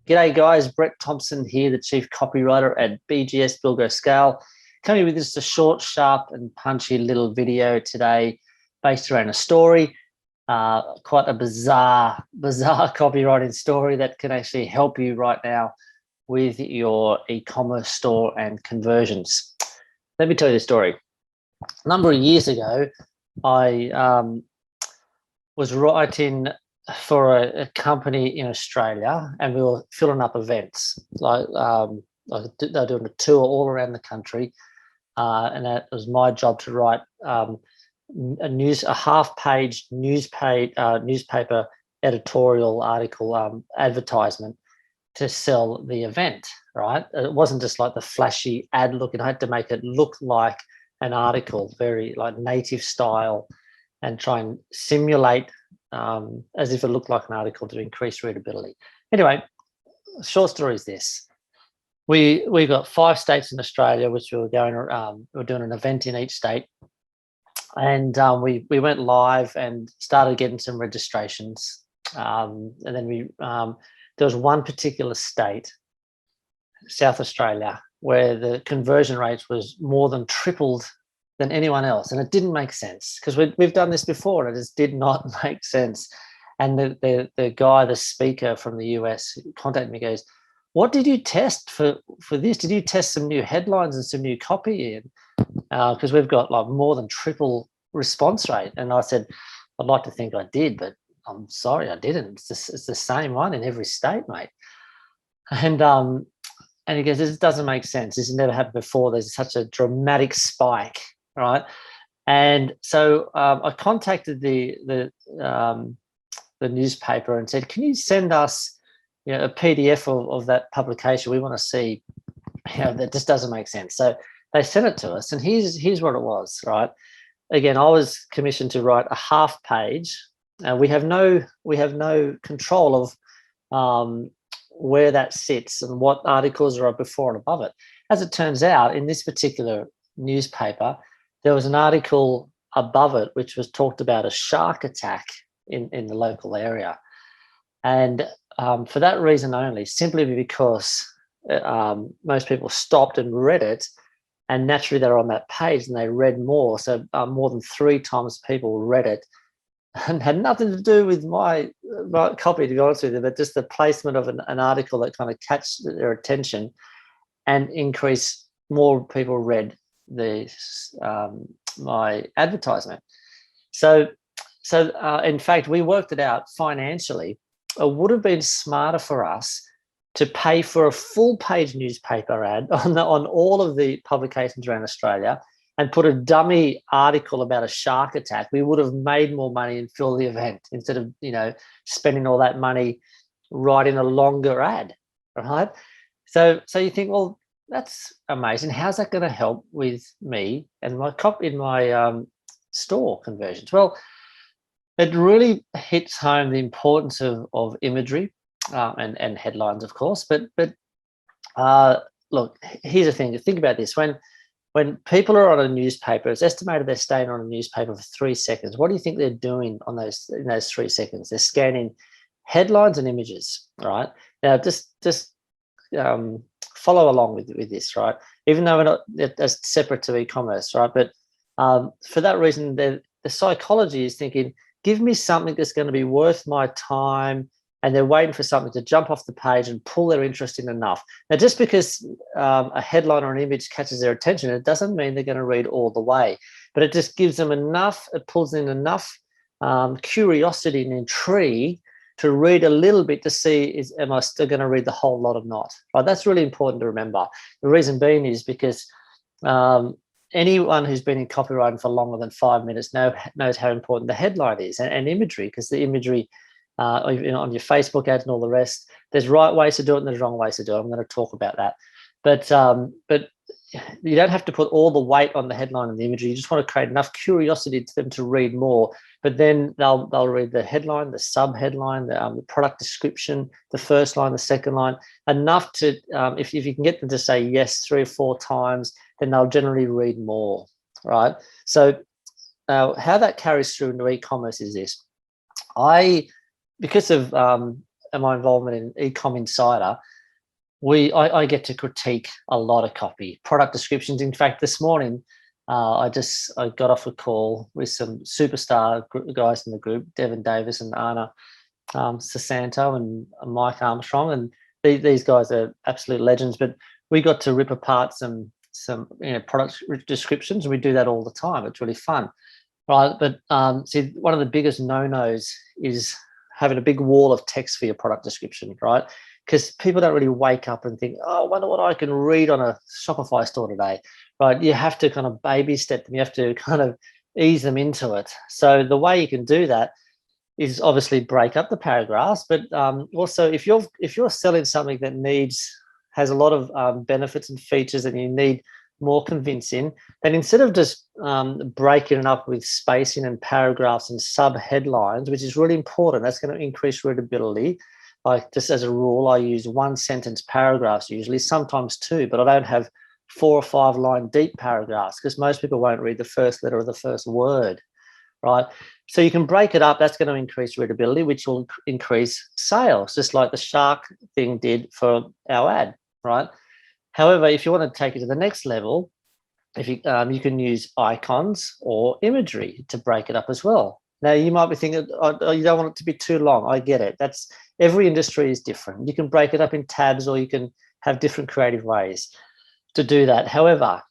G'day guys, Bret Thompson here, the Chief Copywriter at BGS Build Grow Scale. Coming with just a short, sharp and punchy little video today based around a story, quite a bizarre copywriting story that can actually help you right now with your e-commerce store and conversions. Let me tell you the story. A number of years ago, I was writing for a company in Australia, and we were filling up events. Like they're doing a tour all around the country, and that was my job to write a half-page newspaper editorial article advertisement to sell the event. Right, it wasn't just like the flashy ad look. I had to make it look like an article, very like native style, and try and simulate as if it looked like an article to increase readability. Anyway, short story is this. We got 5 states in Australia, which we were doing an event in each state. And we went live and started getting some registrations. And then there was one particular state, South Australia, where the conversion rate was more than tripled than anyone else, and it didn't make sense because we've done this before and it just did not make sense. And the guy, the speaker from the US, contacted me, goes, "What did you test for this? Did you test some new headlines and some new copy?" Because we've got like more than triple response rate. And I said, "I'd like to think I did, but I'm sorry, I didn't. It's the same one in every state, mate." And he goes, "This doesn't make sense. This has never happened before. There's such a dramatic spike." Right, and so I contacted the newspaper and said, "Can you send us, a PDF of that publication? We want to see. That just doesn't make sense." So they sent it to us, and here's what it was. Right, again, I was commissioned to write a half page. We have no control of where that sits and what articles are before and above it. As it turns out, in this particular newspaper, there was an article above it which was talked about a shark attack in the local area. And for that reason only, simply because most people stopped and read it, and naturally they're on that page and they read more. So more than 3 times people read it, and had nothing to do with my copy, to be honest with you, but just the placement of an article that kind of catch their attention and increase more people read my advertisement. So in fact, we worked it out financially. It would have been smarter for us to pay for a full page newspaper ad on all of the publications around Australia and put a dummy article about a shark attack. We would have made more money and filled the event instead of spending all that money writing a longer ad. Right? So you think, well, that's amazing. How's that going to help with me and my store conversions? Well, it really hits home the importance of imagery and headlines, of course. But look, here's the thing. Think about this. When people are on a newspaper, it's estimated they're staying on a newspaper for 3 seconds. What do you think they're doing in those 3 seconds? They're scanning headlines and images. Right now, just follow along with this, right? Even though we're not that's separate to e-commerce, right? But for that reason, the psychology is thinking, give me something that's going to be worth my time, and they're waiting for something to jump off the page and pull their interest in enough. Now, just because a headline or an image catches their attention, it doesn't mean they're going to read all the way, but it just gives them enough, it pulls in enough curiosity and intrigue to read a little bit to see, am I still going to read the whole lot or not? Right, that's really important to remember. The reason being is because anyone who's been in copywriting for longer than 5 minutes knows how important the headline is, and imagery, because the imagery on your Facebook ads and all the rest, there's right ways to do it and there's wrong ways to do it. I'm going to talk about that. But you don't have to put all the weight on the headline and the imagery. You just want to create enough curiosity to them to read more. But then they'll read the headline, the sub-headline, the product description, the first line, the second line, enough to, if you can get them to say yes 3 or 4 times, then they'll generally read more, right? So how that carries through into e-commerce is this. Because of my involvement in Ecom Insider, I get to critique a lot of copy, product descriptions. In fact, this morning, I got off a call with some superstar guys in the group, Devin Davis and Anna Sasanto and Mike Armstrong, and these guys are absolute legends. But we got to rip apart some product descriptions, and we do that all the time. It's really fun, right? But see, one of the biggest no-nos is having a big wall of text for your product description, right? Because people don't really wake up and think, oh, I wonder what I can read on a Shopify store today, right? You have to kind of baby step them. You have to kind of ease them into it. So the way you can do that is obviously break up the paragraphs, but also if you're selling something that has a lot of benefits and features and you need more convincing, then instead of just breaking it up with spacing and paragraphs and sub headlines, which is really important, that's going to increase readability. Like, just as a rule, I use 1 sentence paragraphs usually, sometimes 2, but I don't have 4 or 5 line deep paragraphs because most people won't read the first letter of the first word, right? So you can break it up. That's going to increase readability, which will increase sales, just like the shark thing did for our ad, right? However, if you want to take it to the next level, if you can use icons or imagery to break it up as well. Now, you might be thinking, oh, you don't want it to be too long. I get it. Every industry is different. You can break it up in tabs, or you can have different creative ways to do that. However,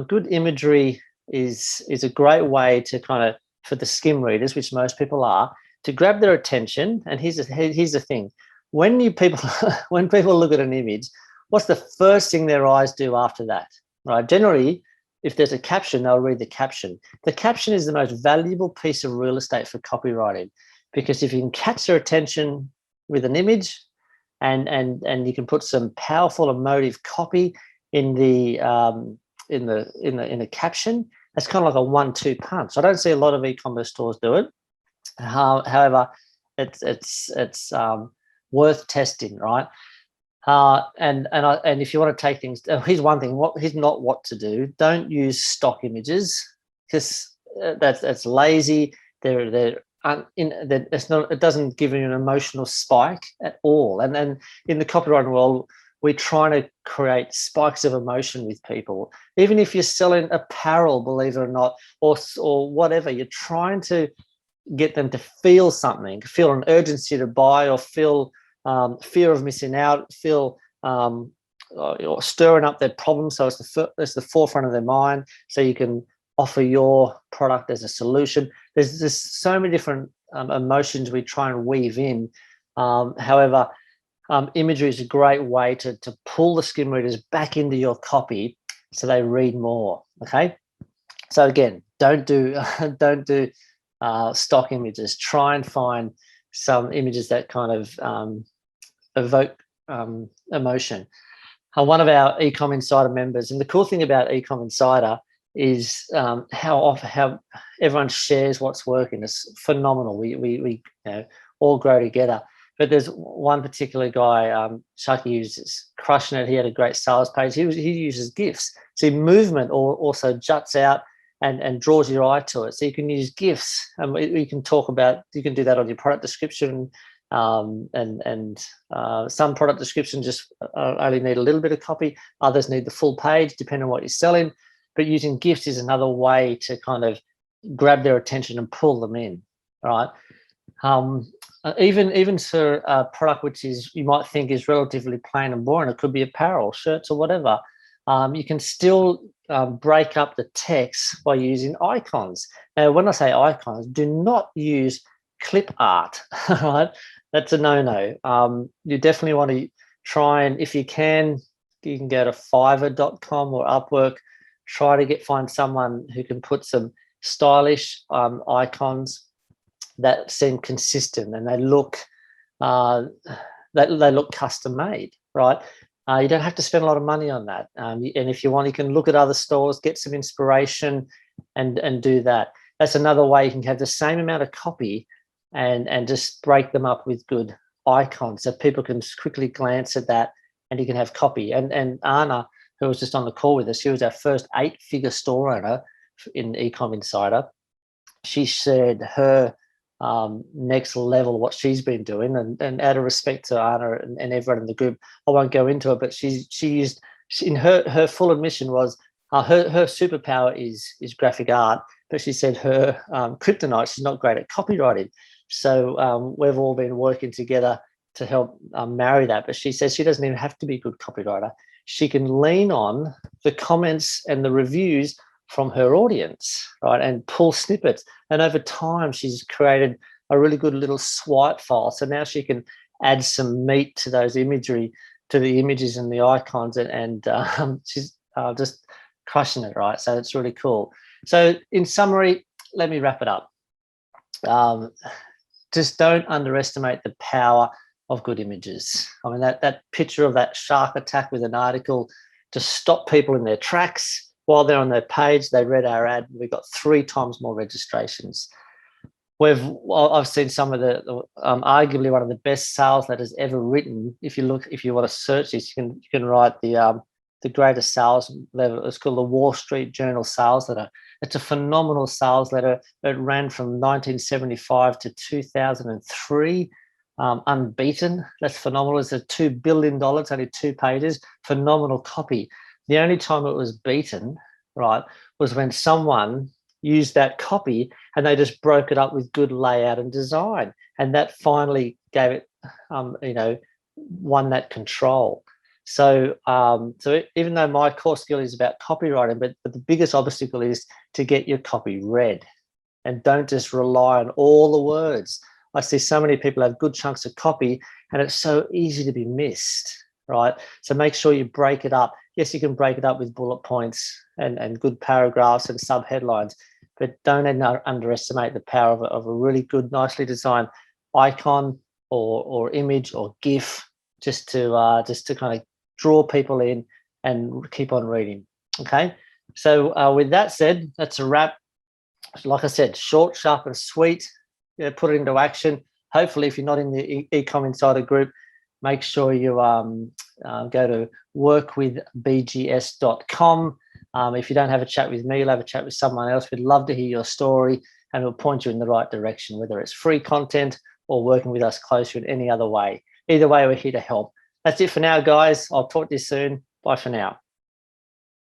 good imagery is a great way to kind of, for the skim readers, which most people are, to grab their attention. And here's the thing: when people look at an image, what's the first thing their eyes do after that, right? Generally, if there's a caption, they'll read the caption. The caption is the most valuable piece of real estate for copywriting, because if you can catch their attention with an image, and you can put some powerful emotive copy in the caption, that's kind of like a 1-2 punch. I don't see a lot of e-commerce stores do it. However, it's worth testing, right? And if you want to take things, here's one thing. Here's not what to do. Don't use stock images, because that's lazy. It doesn't give you an emotional spike at all. And then in the copywriting world, we're trying to create spikes of emotion with people. Even if you're selling apparel, believe it or not, or whatever, you're trying to get them to feel something, feel an urgency to buy, or feel fear of missing out, feel or stirring up their problem, so it's the forefront of their mind, so you can offer your product as a solution. There's so many different emotions we try and weave in. However, imagery is a great way to pull the skim readers back into your copy so they read more. Okay, so again, don't do stock images. Try and find some images that kind of evoke emotion. One of our Ecom Insider members, and the cool thing about Ecom Insider is how everyone shares what's working. It's phenomenal. We all grow together. But there's one particular guy, Chucky, who's just crushing it. He had a great sales page. He uses GIFs. See, movement also juts out and draws your eye to it. So you can use GIFs, and you can do that on your product description. And some product descriptions just only need a little bit of copy. Others need the full page, depending on what you're selling. But using GIFs is another way to kind of grab their attention and pull them in, right? Even for a product which you might think is relatively plain and boring, it could be apparel, shirts, or whatever. You can still break up the text by using icons. Now, when I say icons, do not use clip art, right? That's a no-no. You definitely want to try, and if you can go to Fiverr.com or Upwork. Try to find someone who can put some stylish icons that seem consistent, and they look custom made, right? You don't have to spend a lot of money on that. And if you want, you can look at other stores, get some inspiration, and do that. That's another way you can have the same amount of copy and just break them up with good icons, so people can quickly glance at that, and you can have copy. And Anna, who was just on the call with us, she was our first 8-figure store owner in Ecom Insider. She shared her next level what she's been doing. And out of respect to Anna and everyone in the group, I won't go into it, but she used, in her full admission was, her superpower is graphic art, but she said her kryptonite, she's not great at copywriting. So we've all been working together to help marry that. But she says she doesn't even have to be a good copywriter. She can lean on the comments and the reviews from her audience, right, and pull snippets. And over time, she's created a really good little swipe file. So now she can add some meat to those imagery, to the images and the icons, and she's just crushing it, right? So it's really cool. So in summary, let me wrap it up. Just don't underestimate the power of good images. I mean, that picture of that shark attack with an article to stop people in their tracks while they're on their page. They read our ad. We got 3 times more registrations. I've seen some of the arguably one of the best sales letters ever written. If you want to search this, you can write the greatest sales letter. It's called the Wall Street Journal sales letter. It's a phenomenal sales letter. It ran from 1975 to 2003, unbeaten. That's phenomenal. It's a $2 billion, only 2 pages, phenomenal copy. The only time it was beaten, right, was when someone used that copy and they just broke it up with good layout and design. And that finally gave it, won that control. So even though my core skill is about copywriting, but the biggest obstacle is to get your copy read, and don't just rely on all the words. I see so many people have good chunks of copy and it's so easy to be missed, right? So make sure you break it up. Yes, you can break it up with bullet points and good paragraphs and sub-headlines, but don't underestimate the power of a really good, nicely designed icon or image or GIF, just to kind of draw people in and keep on reading. Okay, so with that said, that's a wrap. Like I said, short, sharp, and sweet. Put it into action. Hopefully, if you're not in the Ecom Insider group, make sure you go to workwithbgs.com. If you don't have a chat with me, you'll have a chat with someone else. We'd love to hear your story, and we'll point you in the right direction, whether it's free content or working with us closer in any other way. Either way, we're here to help. That's it for now, guys. I'll talk to you soon. Bye for now.